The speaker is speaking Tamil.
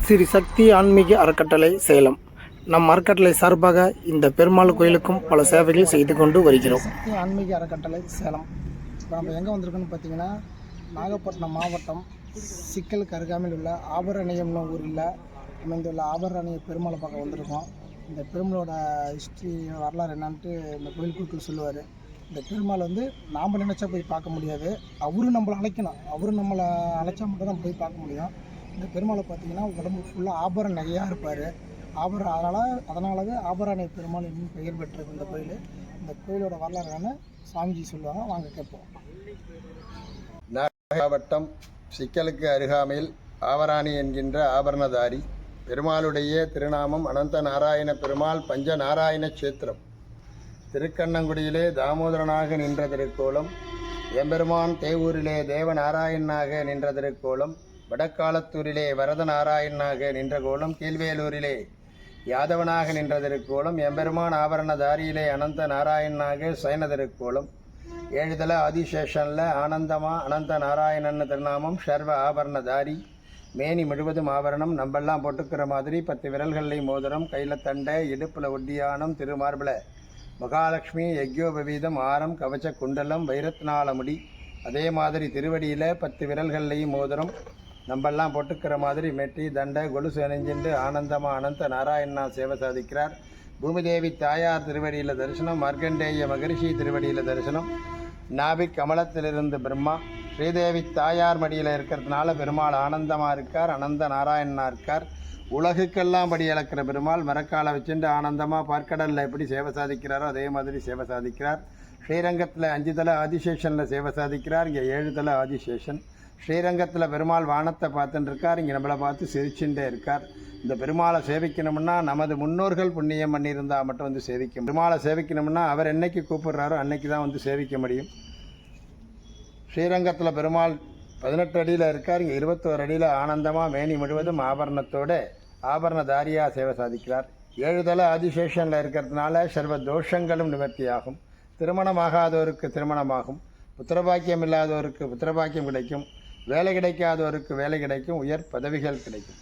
ஸ்ரீ சக்தி ஆன்மீக அறக்கட்டளை சேலம். நம் அறக்கட்டளை சார்பாக இந்த பெருமாள் கோயிலுக்கும் பல சேவைகள் செய்து கொண்டு வருகிறோம். சக்தி ஆன்மீக அறக்கட்டளை சேலம். இப்போ நம்ம எங்கே வந்திருக்கோன்னு பார்த்தீங்கன்னா, நாகப்பட்டினம் மாவட்டம் சிக்கலுக்கு அருகாமையில் உள்ள ஆபரணியம்னு ஊரில் அமைந்துள்ள ஆபரணிய பெருமாளை பார்க்க வந்திருக்கோம். இந்த பெருமாளோட ஹிஸ்ட்ரி வரலாறு என்னான்ட்டு இந்த கோயில் குழுக்கள் சொல்லுவார். இந்த பெருமாள் நாம் நினச்சா போய் பார்க்க முடியாது, அவரு நம்மளை அழைக்கணும். அவரு நம்மளை அழைச்சா மட்டும் தான் போய் பார்க்க முடியும். இந்த பெருமாளை பார்த்தீங்கன்னா உடம்பு ஃபுல்லாக ஆபரண நகையாக இருப்பார். அதனாலவே ஆபரண பெருமாள் என்று பெயர் பெற்றது இந்த கோயில். இந்த கோயிலோட வரலாறு சாமிஜி சொல்லுவாங்க, வாங்க கேட்போம். மாவட்டம் சிக்கலுக்கு அருகாமையில் ஆவராணி என்கின்ற ஆபரணதாரி பெருமாளுடைய திருநாமம் அனந்த நாராயண பெருமாள் பஞ்ச நாராயண கஷேத்திரம். திருக்கண்ணங்குடியிலே தாமோதரனாக நின்ற திருக்கோலம், எம்பெருமான் தேவூரிலே தேவநாராயணனாக நின்ற திருக்கோலம், வடக்காலத்தூரிலே வரதநாராயணனாக நின்ற கோலம், கீழ்வேலூரிலே யாதவனாக நின்ற திருக்கோலம், எம்பெருமான் ஆபரணதாரியிலே அனந்த நாராயணனாக சயன திருக்கோலம், ஏழுதல ஆதிசேஷனில் ஆனந்தமா அனந்த நாராயணன் திருநாமம், சர்வ ஆபரணதாரி, மேனி முழுவதும் ஆபரணம், நம்பெல்லாம் போட்டுக்கிற மாதிரி 10 விரல்களில் மோதிரம், கையில் தண்டை, இடுப்பில் ஒட்டியானம், திருமார்பில் மகாலட்சுமி, யக்யோபவீதம், ஆரம், கவச்ச குண்டலம், வைரத்னால முடி, அதே மாதிரி திருவடியில் 10 விரல்கள்லையும் மோதிரம், நம்பெல்லாம் போட்டுக்கிற மாதிரி மெட்டி, தண்டை, கொலுசு அணிஞ்சின்று ஆனந்தமாக அனந்த நாராயணனா சேவை சாதிக்கிறார். பூமிதேவி தாயார் திருவடியில் தரிசனம், மார்க்கண்டேய மகரிஷி திருவடியில் தரிசனம், நாபிக் கமலத்திலிருந்து பிரம்மா, ஸ்ரீதேவி தாயார் மடியில் இருக்கிறதுனால பெருமாள் ஆனந்தமாக இருக்கார், அனந்த நாராயணனாக இருக்கார். உலகுக்கெல்லாம் படி இழக்கிற பெருமாள் மரக்காலை வச்சுட்டு ஆனந்தமாக பார்க்கடலில் எப்படி சேவை சாதிக்கிறாரோ அதே மாதிரி சேவை சாதிக்கிறார். ஸ்ரீரங்கத்தில் 5 தல ஆதிசேஷனில் சேவை சாதிக்கிறார், இங்கே 7 தல ஆதிசேஷன். ஸ்ரீரங்கத்தில் பெருமாள் வானத்தை பார்த்துட்டு இருக்கார், இங்கே நம்மளை பார்த்து சிரிச்சுட்டே இருக்கார். இந்த பெருமாளை சேவிக்கணும்னா நமது முன்னோர்கள் புண்ணியம் பண்ணியிருந்தால் மட்டும் சேவிக்கும். பெருமாளை சேவிக்கணும்னா அவர் என்னைக்கு கூப்பிடுறாரோ அன்னைக்கு தான் சேவிக்க முடியும். ஸ்ரீரங்கத்தில் பெருமாள் 18 அடியில் இருக்கார், இங்கே 21 அடியில் ஆனந்தமாக மேனி முழுவதும் ஆபரணத்தோடு ஆபரணதாரியாக சேவை சாதிக்கிறார். 7 தல ஆதிசேஷனில் இருக்கிறதுனால சர்வ தோஷங்களும் நிவர்த்தியாகும். திருமணமாகாதோருக்கு திருமணமாகும், புத்திரபாக்கியம் இல்லாதோருக்கு புத்திரபாக்கியம் கிடைக்கும், வேலை கிடைக்காதோருக்கு வேலை கிடைக்கும், உயர் பதவிகள் கிடைக்கும்.